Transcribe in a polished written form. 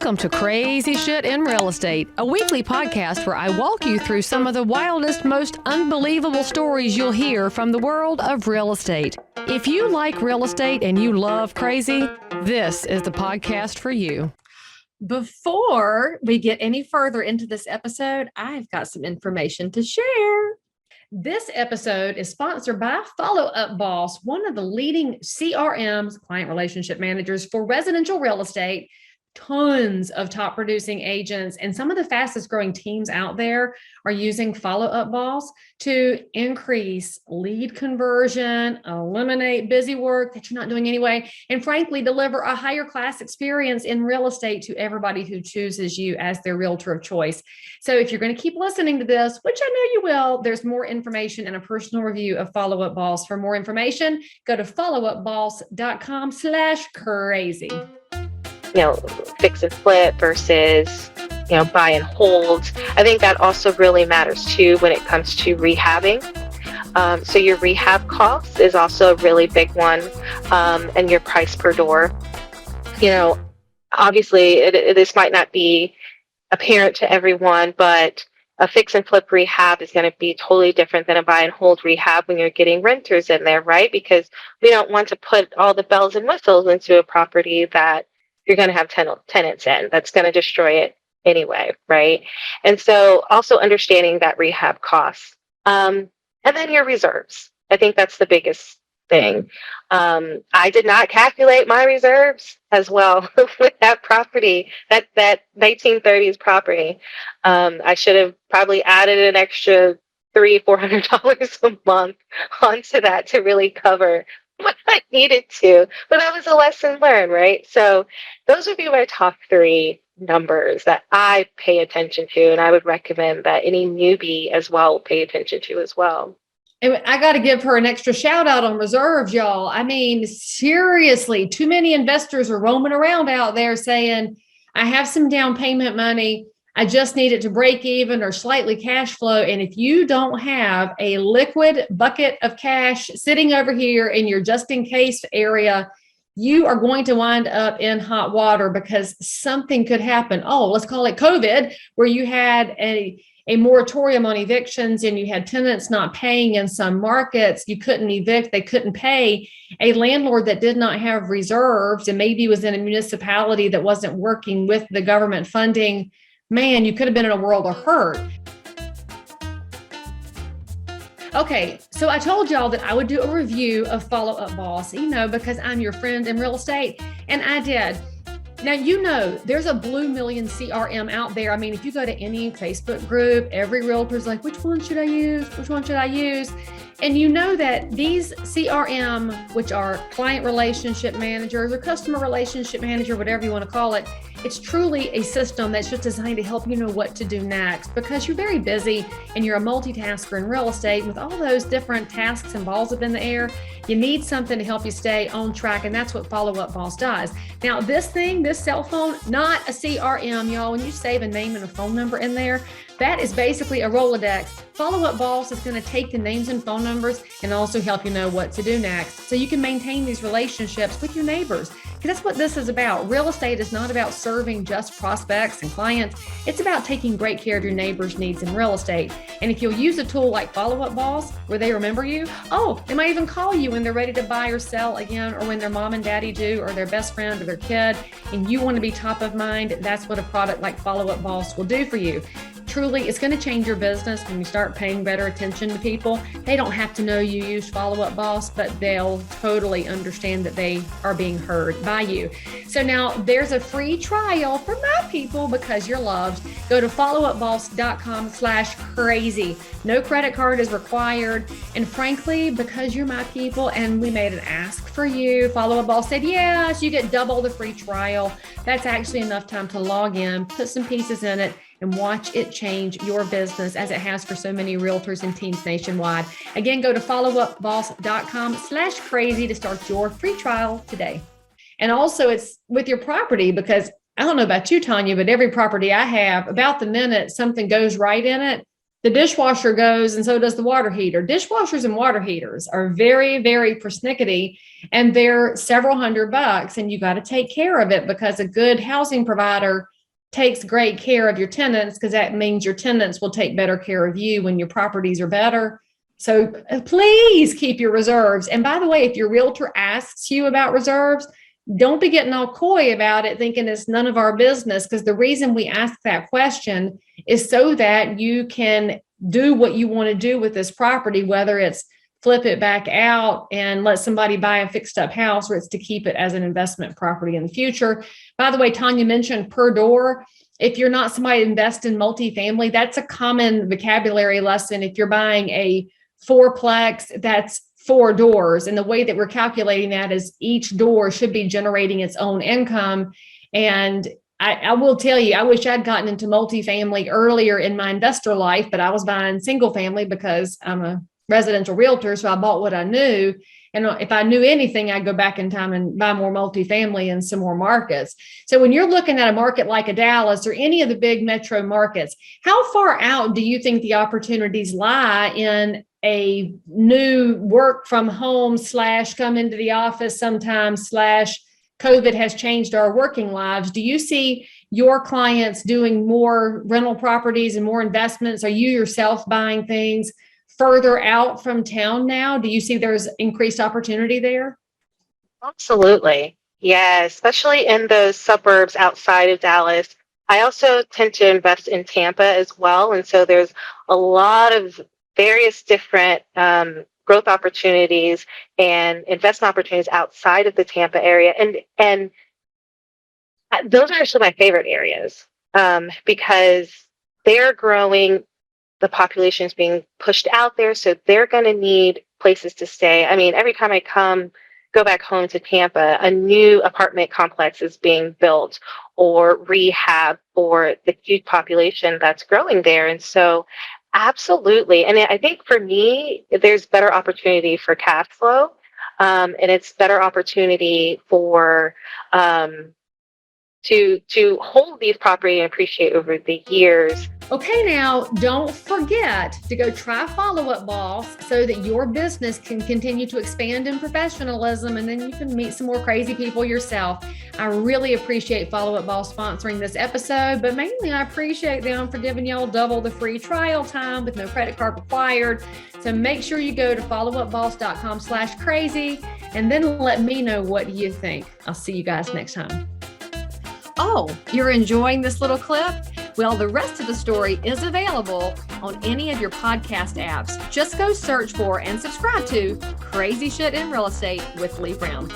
Welcome to Crazy Shit in Real Estate, a weekly podcast where I walk you through some of the wildest, most unbelievable stories you'll hear from the world of real estate. If you like real estate and you love crazy, this is the podcast for you. Before we get any further into this episode, I've got some information to share. This episode is sponsored by Follow Up Boss, one of the leading CRMs, client relationship managers for residential real estate. Tons of top producing agents and some of the fastest growing teams out there are using Follow Up Boss to increase lead conversion, eliminate busy work that you're not doing anyway, and frankly, deliver a higher class experience in real estate to everybody who chooses you as their realtor of choice. So if you're going to keep listening to this, which I know you will, there's more information and a personal review of Follow Up Boss. For more information, go to followupboss.com/crazy. Fix and flip versus, buy and hold. I think that also really matters too when it comes to rehabbing. So your rehab cost is also a really big one, and your price per door. Obviously this might not be apparent to everyone, but a fix and flip rehab is going to be totally different than a buy and hold rehab when you're getting renters in there, right? Because we don't want to put all the bells and whistles into a property that you're going to have tenants in. That's going to destroy it anyway, right? And so also understanding that rehab costs. And then your reserves. I think that's the biggest thing. I did not calculate my reserves as well with that property, that 1930s property. I should have probably added an extra $300-400 a month onto that to really cover what I needed to, but that was a lesson learned, right? So those would be my top 3 numbers that I pay attention to, and I would recommend that any newbie as well pay attention to as well. And I got to give her an extra shout out on reserves, y'all. I mean, seriously, too many investors are roaming around out there saying, I have some down payment money. I just need it to break even or slightly cash flow. And if you don't have a liquid bucket of cash sitting over here in your just in case area, you are going to wind up in hot water because something could happen. Oh, let's call it COVID, where you had a moratorium on evictions and you had tenants not paying in some markets. You couldn't evict, they couldn't pay. A landlord that did not have reserves and maybe was in a municipality that wasn't working with the government funding, man, you could have been in a world of hurt. Okay, so I told y'all that I would do a review of Follow Up Boss, because I'm your friend in real estate, and I did. Now, there's a blue million CRM out there. I mean, if you go to any Facebook group, every realtor's like, which one should I use? Which one should I use? And you know that these CRM, which are client relationship managers or customer relationship manager, whatever you want to call it, it's truly a system that's just designed to help you know what to do next because you're very busy and you're a multitasker in real estate with all those different tasks and balls up in the air. You need something to help you stay on track, and that's what Follow Up Boss does. Now, this cell phone, not a CRM, y'all. When you save a name and a phone number in there, that is basically a Rolodex. Follow Up Boss is going to take the names and phone numbers and also help you know what to do next. So you can maintain these relationships with your neighbors. Because that's what this is about. Real estate is not about serving just prospects and clients. It's about taking great care of your neighbors' needs in real estate. And if you'll use a tool like Follow Up Boss, where they remember you, they might even call you when they're ready to buy or sell again, or when their mom and daddy do, or their best friend or their kid, and you want to be top of mind, that's what a product like Follow Up Boss will do for you. Truly, it's going to change your business when you start paying better attention to people. They don't have to know you use Follow Up Boss, but they'll totally understand that they are being heard by you. So now there's a free trial for my people because you're loved. Go to followupboss.com/crazy. No credit card is required. And frankly, because you're my people and we made an ask for you, Follow Up Boss said, yes, you get double the free trial. That's actually enough time to log in, put some pieces in it, and watch it change your business as it has for so many realtors and teams nationwide. Again, go to followupboss.com/crazy to start your free trial today. And also it's with your property, because I don't know about you, Tonya, but every property I have, about the minute something goes right in it, the dishwasher goes and so does the water heater. Dishwashers and water heaters are very, very persnickety, and they're several $100, and you got to take care of it because a good housing provider takes great care of your tenants, because that means your tenants will take better care of you when your properties are better. So please keep your reserves. And by the way, if your realtor asks you about reserves, don't be getting all coy about it, thinking it's none of our business, because the reason we ask that question is so that you can do what you want to do with this property, whether it's flip it back out and let somebody buy a fixed up house, or it's to keep it as an investment property in the future. By the way, Tonya mentioned per door. If you're not somebody to invest in multifamily, that's a common vocabulary lesson. If you're buying a fourplex, that's 4 doors. And the way that we're calculating that is each door should be generating its own income. And I will tell you, I wish I'd gotten into multifamily earlier in my investor life, but I was buying single family because I'm a residential realtor. So I bought what I knew. And if I knew anything, I'd go back in time and buy more multifamily in some more markets. So when you're looking at a market like a Dallas or any of the big metro markets, how far out do you think the opportunities lie in a new work from home / come into the office sometimes / COVID has changed our working lives? Do you see your clients doing more rental properties and more investments? Are you yourself buying things further out from town now? Do you see there's increased opportunity there? Absolutely. Yeah, especially in those suburbs outside of Dallas. I also tend to invest in Tampa as well. And so there's a lot of various different growth opportunities and investment opportunities outside of the Tampa area. And those are actually my favorite areas because they're growing. The population is being pushed out there, so they're going to need places to stay. I mean, every time I go back home to Tampa, a new apartment complex is being built or rehab for the huge population that's growing there. And so absolutely. And I think for me, there's better opportunity for cash flow, and it's better opportunity for to hold these property and appreciate over the years. Okay, now don't forget to go try Follow Up Boss so that your business can continue to expand in professionalism, and then you can meet some more crazy people yourself. I really appreciate Follow Up Boss sponsoring this episode, but mainly I appreciate them for giving y'all double the free trial time with no credit card required. So make sure you go to followupboss.com/crazy and then let me know what you think. I'll see you guys next time. Oh, you're enjoying this little clip? Well, the rest of the story is available on any of your podcast apps. Just go search for and subscribe to Crazy Shit in Real Estate with Leigh Brown.